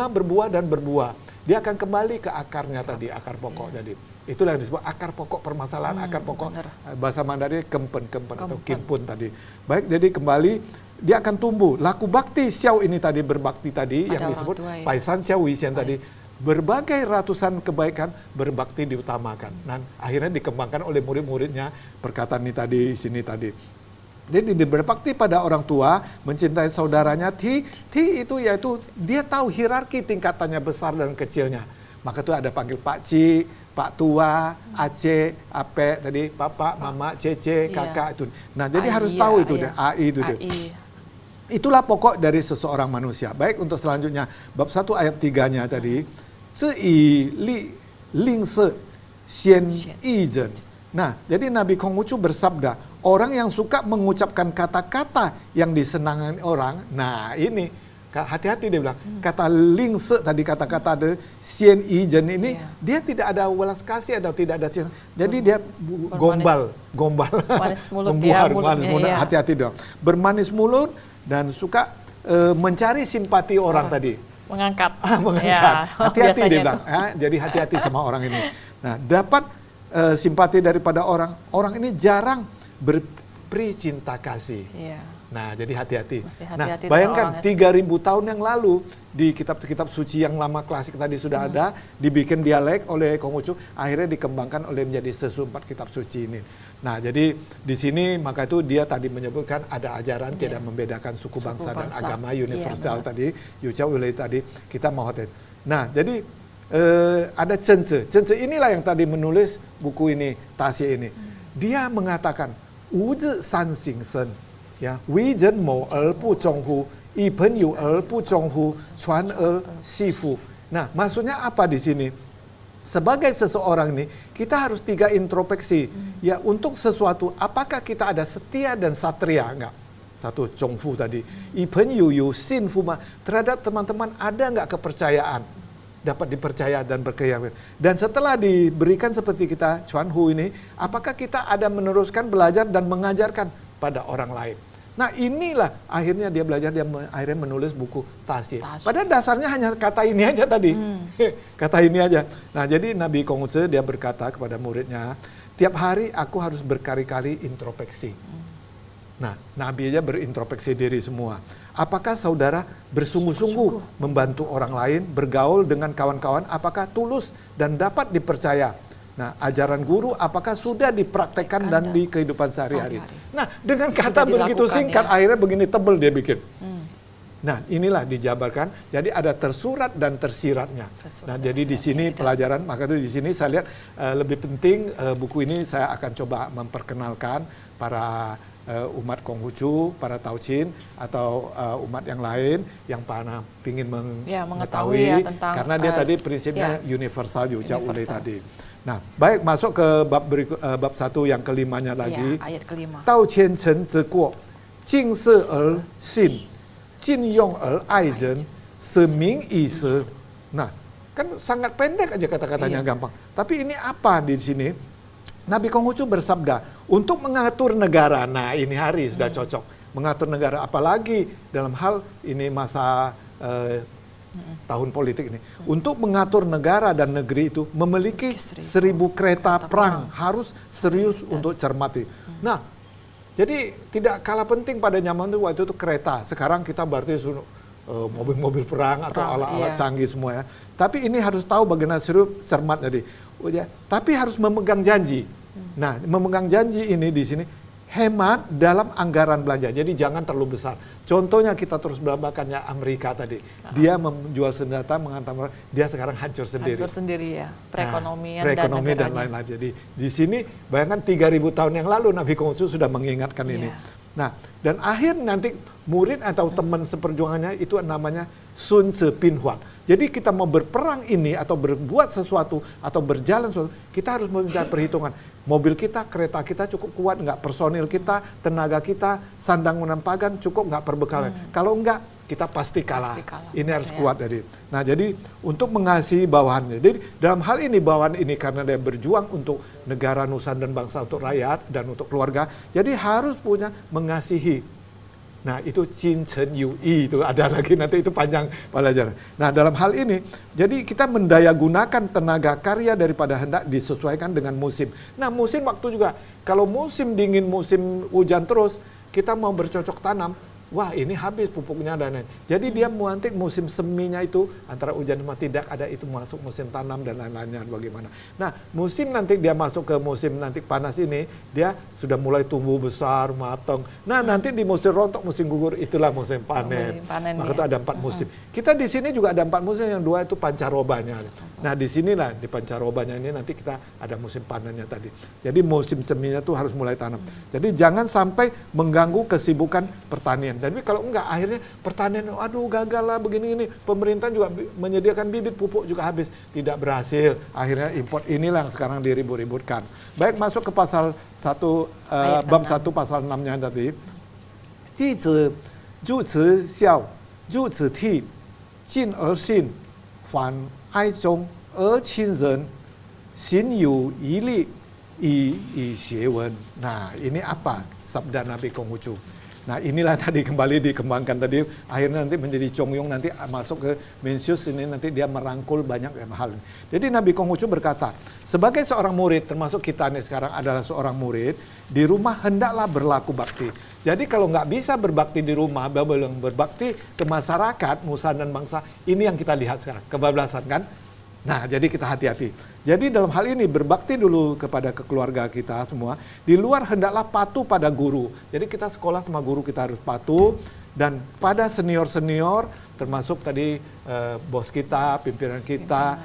berbuah dan berbuah. Dia akan kembali ke akarnya tadi, akar pokok jadi. Itulah yang disebut akar pokok permasalahan, akar pokok bahasa Mandarin kempen atau kimpun tadi. Baik, jadi kembali dia akan tumbuh. Laku bakti xiao ini tadi, berbakti tadi yang disebut paisan xiao wisian tadi. Berbagai ratusan kebaikan berbakti diutamakan. Dan akhirnya dikembangkan oleh murid-muridnya perkataan ini tadi, sini tadi. Jadi berbakti pada orang tua, mencintai saudaranya, ti itu yaitu dia tahu hierarki tingkatannya besar dan kecilnya. Maka itu ada panggil Pak Ci, Pak Tua, Aceh, Ape tadi, Papa, Mama, Cece, Kakak itu. Nah, jadi harus tahu itu deh, AI itu deh. Itulah pokok dari seseorang manusia. Baik, untuk selanjutnya bab 1 ayat 3-nya tadi, Zi yi li ling se xian yi zhen. Nah, jadi Nabi Konghucu bersabda, orang yang suka mengucapkan kata-kata yang disenangi orang, nah ini hati-hati dia bilang, kata ling se tadi, kata-kata de xian yi zhen ini dia tidak ada welas kasih atau tidak ada cinta. Jadi dia gombal, manis mulut, manis mulut, hati-hati dong. Bermanis mulut dan suka mencari simpati orang tadi. Mengangkat. Hati-hati dia bilang. Jadi hati-hati sama orang ini. Nah, dapat simpati daripada orang ini jarang berperi cinta kasih. Nah, jadi hati-hati. Mesti Nah, hati-hati bayangkan dengan 3.000 tahun yang lalu di kitab-kitab suci yang lama klasik tadi sudah ada, dibikin dialek oleh Konghucu, akhirnya dikembangkan oleh menjadi sesumpat kitab suci ini. Nah, jadi di sini maka itu dia tadi menyebutkan ada ajaran tidak membedakan suku bangsa dan agama universal tadi, Yuchao Ulei tadi kita mau hati. Nah, jadi ada Chen Zi. Chen Zi inilah yang tadi menulis buku ini, Taxie ini. Dia mengatakan, Wu Zi San Xing Shen, ya, Wei Zhen Mo Er Bu Zhong Hu, Yi Pen Yu Er Bu Zhong Hu, Chuan Er Xi Fu. Nah, maksudnya apa di sini? Sebagai seseorang nih, kita harus 3 introspeksi. Ya, untuk sesuatu, apakah kita ada setia dan satria? Enggak. Satu, Zhongfu tadi. Yi Pen Yu Yu Xin Fu Ma. Terhadap teman-teman ada enggak kepercayaan? Dapat dipercaya dan berkeyakinan. Dan setelah diberikan seperti kita, Chuan Hu ini, apakah kita ada meneruskan belajar dan mengajarkan pada orang lain? Nah, inilah akhirnya dia belajar, dia akhirnya menulis buku Taxie. Padahal dasarnya hanya kata ini aja tadi. Kata ini aja. Nah, jadi Nabi Konghucu dia berkata kepada muridnya, tiap hari aku harus berkali-kali introspeksi. Nah, Nabi aja berintrospeksi diri semua. Apakah saudara bersungguh-sungguh membantu orang lain, bergaul dengan kawan-kawan, apakah tulus dan dapat dipercaya? Nah, ajaran guru apakah sudah dipraktekkan dan di kehidupan sehari-hari? Nah, dengan kata begitu singkat, akhirnya begini tebel dia bikin. Nah, inilah dijabarkan. Jadi ada tersurat dan tersiratnya. Nah, jadi di sini pelajaran, maka itu di sini saya lihat lebih penting buku ini saya akan coba memperkenalkan para umat Konghucu, para Taoqin atau umat yang lain yang pingin mengetahui tentang, karena dia tadi prinsipnya universal Yuchao Ulei tadi. Nah, baik, masuk ke bab 1 yang kelimanya lagi. Ayat kelima. Dao qian chen zi guo, jing si er xin, jin yong er ai zhen, se ming yi se. Nah, kan sangat pendek aja kata-katanya, gampang. Tapi ini apa di sini? Nabi Konghucu bersabda, untuk mengatur negara, nah ini hari sudah cocok. Mengatur negara, apalagi dalam hal ini masa tahun politik ini. Untuk mengatur negara dan negeri itu memiliki 1000 kereta perang. Harus serius untuk cermati. Nah, jadi tidak kalah penting pada zaman itu waktu itu kereta. Sekarang kita berarti mobil-mobil perang atau alat-alat canggih semua ya. Tapi ini harus tahu bagaimana serius cermat tadi. Tapi harus memegang janji. Nah, memegang janji ini di sini hemat dalam anggaran belanja. Jadi jangan terlalu besar. Contohnya kita terus belambakannya Amerika tadi. Dia menjual senjata, menghantam, dia sekarang hancur sendiri. Hancur sendiri ya, perekonomian, dan lain-lain. Jadi di sini bayangkan 3000 tahun yang lalu Nabi Konghucu sudah mengingatkan ini. Nah, dan akhir nanti murid atau teman seperjuangannya itu namanya Sun Tzu Bin Huat. Jadi kita mau berperang ini atau berbuat sesuatu atau berjalan sesuatu, kita harus mencari perhitungan. Mobil kita, kereta kita cukup kuat nggak? Personil kita, tenaga kita, sandang menampakan cukup nggak perbekalan? Kalau enggak, kita pasti kalah. Ini harus kuat jadi. Nah, jadi untuk mengasihi bawahannya. Jadi dalam hal ini bawahan ini karena dia berjuang untuk negara, nusa dan bangsa, untuk rakyat dan untuk keluarga, jadi harus punya mengasihi. Nah, itu Jin Chen Yu Yi itu ada lagi, nanti itu panjang pelajaran. Nah, dalam hal ini, jadi kita mendaya gunakan tenaga karya daripada hendak disesuaikan dengan musim. Nah, musim waktu juga. Kalau musim dingin, musim hujan terus, kita mau bercocok tanam, wah ini habis pupuknya dan lain. Jadi dia nanti musim seminya itu antara hujan sama tidak ada, itu masuk musim tanam dan lain-lainnya bagaimana. Nah, musim nanti dia masuk ke musim nanti panas ini, dia sudah mulai tumbuh besar, matang. Nah, nanti di musim rontok, musim gugur, itulah musim panen. Maka itu ada 4 musim. Kita di sini juga ada 4 musim, yang 2 itu pancarobanya. Nah, di sinilah di pancarobanya ini nanti kita ada musim panennya tadi. Jadi musim seminya tuh harus mulai tanam. Jadi jangan sampai mengganggu kesibukan pertanian. Tapi kalau enggak, akhirnya pertanian, aduh gagal lah begini-gini. Pemerintah juga menyediakan bibit, pupuk juga habis. Tidak berhasil. Akhirnya import inilah yang sekarang diribut-ributkan. Baik, masuk ke pasal 1, bab 1 pasal 6-nya tadi. Di zi, ju zi xiao, ju zi ti, jin er xin, fan ai zhong, er qin ren, xin yu yi li, yi xie wen. Nah, ini apa sabda Nabi Konghucu? Nah inilah tadi kembali dikembangkan tadi, akhirnya nanti menjadi Chongyong, nanti masuk ke Mencius, ini nanti dia merangkul banyak hal. Jadi Nabi Konghucu berkata, sebagai seorang murid, termasuk kita nih sekarang adalah seorang murid, di rumah hendaklah berlaku bakti. Jadi kalau nggak bisa berbakti di rumah, belum berbakti ke masyarakat, nusa dan bangsa, ini yang kita lihat sekarang, kebablasan kan? Nah, jadi kita hati-hati. Jadi dalam hal ini berbakti dulu kepada keluarga kita semua. Di luar hendaklah patuh pada guru. Jadi kita sekolah sama guru kita harus patuh. Dan pada senior-senior, termasuk tadi bos kita, pimpinan kita,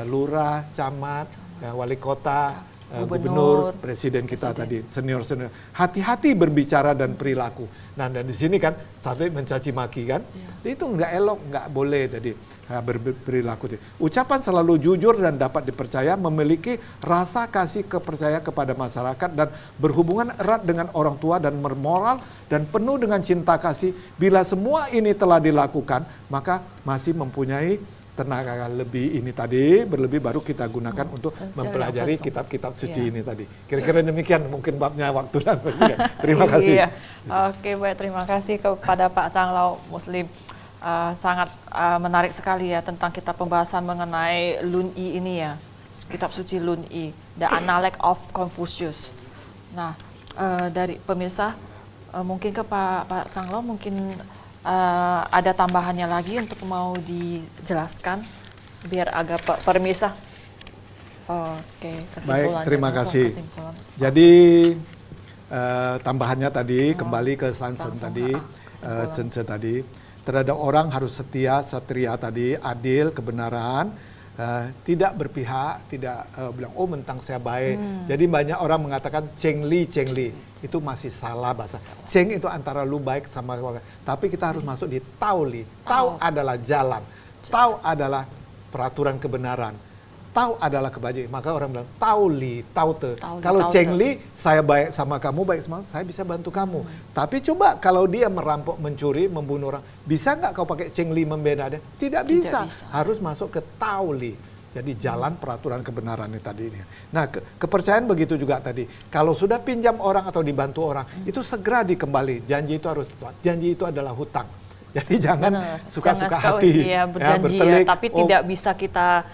lurah, camat, wali kota, gubernur, presiden kita tadi, senior-senior. Hati-hati berbicara dan perilaku. Nah, dan di sini kan satu mencaci maki kan, itu nggak elok, nggak boleh. Jadi berperilaku. Ucapan selalu jujur dan dapat dipercaya, memiliki rasa kasih kepercaya kepada masyarakat dan berhubungan erat dengan orang tua dan bermoral dan penuh dengan cinta kasih. Bila semua ini telah dilakukan, maka masih mempunyai tenaga lebih ini tadi, berlebih baru kita gunakan untuk mempelajari kitab-kitab suci ini tadi. Kira-kira demikian mungkin babnya waktu dan sebagainya. Terima kasih. Iya. Oke, baik, terima kasih kepada Pak Changlao Muslim. Sangat menarik sekali ya tentang kitab pembahasan mengenai Lun Yi ini ya. Kitab suci Lun Yi, The Analect of Confucius. Nah, dari pemirsa, mungkin ke Pak Changlao mungkin ada tambahannya lagi untuk mau dijelaskan biar agak permisah. Oke, kesimpulannya. Baik, terima kasih. Jadi tambahannya tadi kembali ke Sansen tadi, Cense tadi, terhadap orang harus setia, satria tadi, adil, kebenaran, tidak berpihak, tidak bilang oh mentang saya baik. Jadi banyak orang mengatakan cengli, itu masih salah bahasa. Ceng itu antara lu baik sama tapi kita harus masuk di tauli. Tau adalah jalan, tau adalah peraturan kebenaran, tau adalah kebajikan. Maka orang bilang tauli, taute. Kalau cengli, saya baik sama kamu, baik sama saya bisa bantu kamu. Tapi coba kalau dia merampok, mencuri, membunuh orang, bisa nggak kau pakai cengli membela dia? Tidak bisa. Harus masuk ke tauli. Jadi jalan peraturan kebenaran ini tadi ini. Nah, kepercayaan begitu juga tadi. Kalau sudah pinjam orang atau dibantu orang, itu segera dikembali. Janji itu harus tepat. Janji itu adalah hutang. Jadi jangan suka-suka hati. Iya, berjanji ya, tapi tidak bisa kita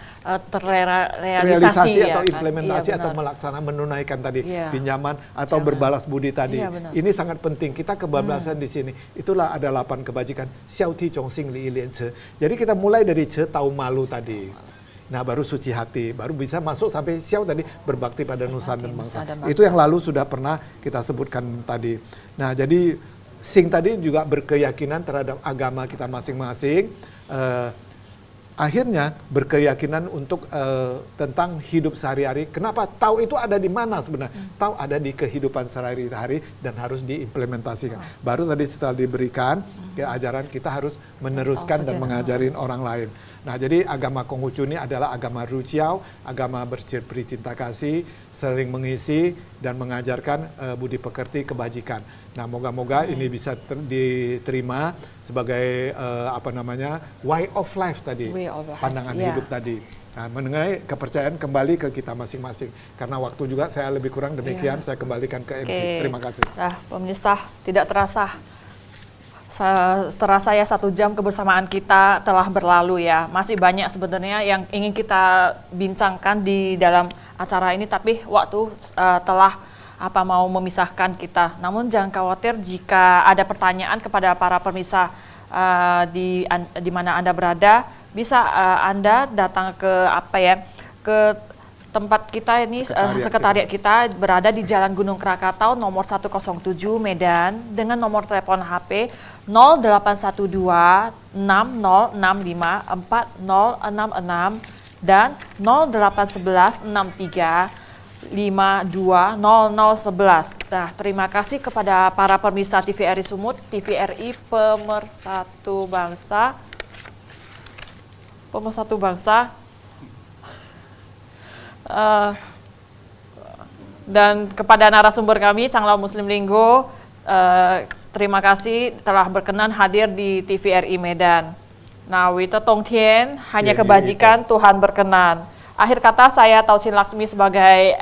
terrealisasi atau implementasi atau melaksanakan menunaikan tadi pinjaman atau berbalas budi tadi. Ini sangat penting. Kita kebablasan di sini. Itulah ada 8 kebajikan. Xiao ti chong xing li lian ce. Jadi kita mulai dari ce tahu malu tadi. Nah, baru suci hati, baru bisa masuk sampai xiao tadi berbakti pada nusa dan bangsa. Itu yang lalu sudah pernah kita sebutkan tadi. Nah, jadi Sing tadi juga berkeyakinan terhadap agama kita masing-masing. Akhirnya berkeyakinan untuk tentang hidup sehari-hari. Kenapa? Tahu itu ada di mana sebenarnya? Tahu ada di kehidupan sehari-hari dan harus diimplementasikan. Baru tadi setelah diberikan ajaran, kita harus meneruskan dan mengajarin orang lain. Nah, jadi agama Konghucu ini adalah agama Ruciao, agama beri cinta kasih, saling mengisi dan mengajarkan budi pekerti kebajikan. Nah, moga-moga ini bisa diterima sebagai way of life tadi, pandangan hidup tadi. Nah, mengenai kepercayaan kembali ke kita masing-masing. Karena waktu juga saya lebih kurang demikian, saya kembalikan ke MC. Terima kasih. Nah, pemirsa, tidak terasa. Setelah saya 1 jam kebersamaan kita telah berlalu ya. Masih banyak sebenarnya yang ingin kita bincangkan di dalam acara ini, tapi waktu telah mau memisahkan kita. Namun jangan khawatir jika ada pertanyaan kepada para pemirsa di mana Anda berada, bisa Anda datang ke ke tempat kita ini, sekretariat kita berada di Jalan Gunung Krakatau nomor 107 Medan dengan nomor telepon HP 0812 6065 4066 dan 0811 63 520011. Nah, terima kasih kepada para pemirsa TVRI Sumut, TVRI Pemersatu Bangsa. Dan kepada narasumber kami, Changlao Muslim Linggo, terima kasih telah berkenan hadir di TVRI Medan. Nah, Wita Tong Tien, hanya kebajikan Tuhan berkenan. Akhir kata saya Tausin Laksmi sebagai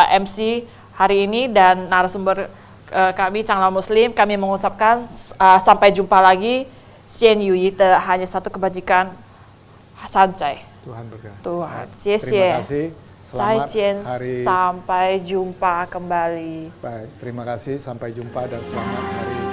MC hari ini dan narasumber kami Canglah Muslim, kami mengucapkan sampai jumpa lagi. Xian Yu Yi de hanya satu kebajikan. Sanjay. Tuhan berkati. Tuhan, Terima kasih. Selamat 再见 hari. sampai jumpa kembali. Baik, terima kasih. Sampai jumpa dan selamat hari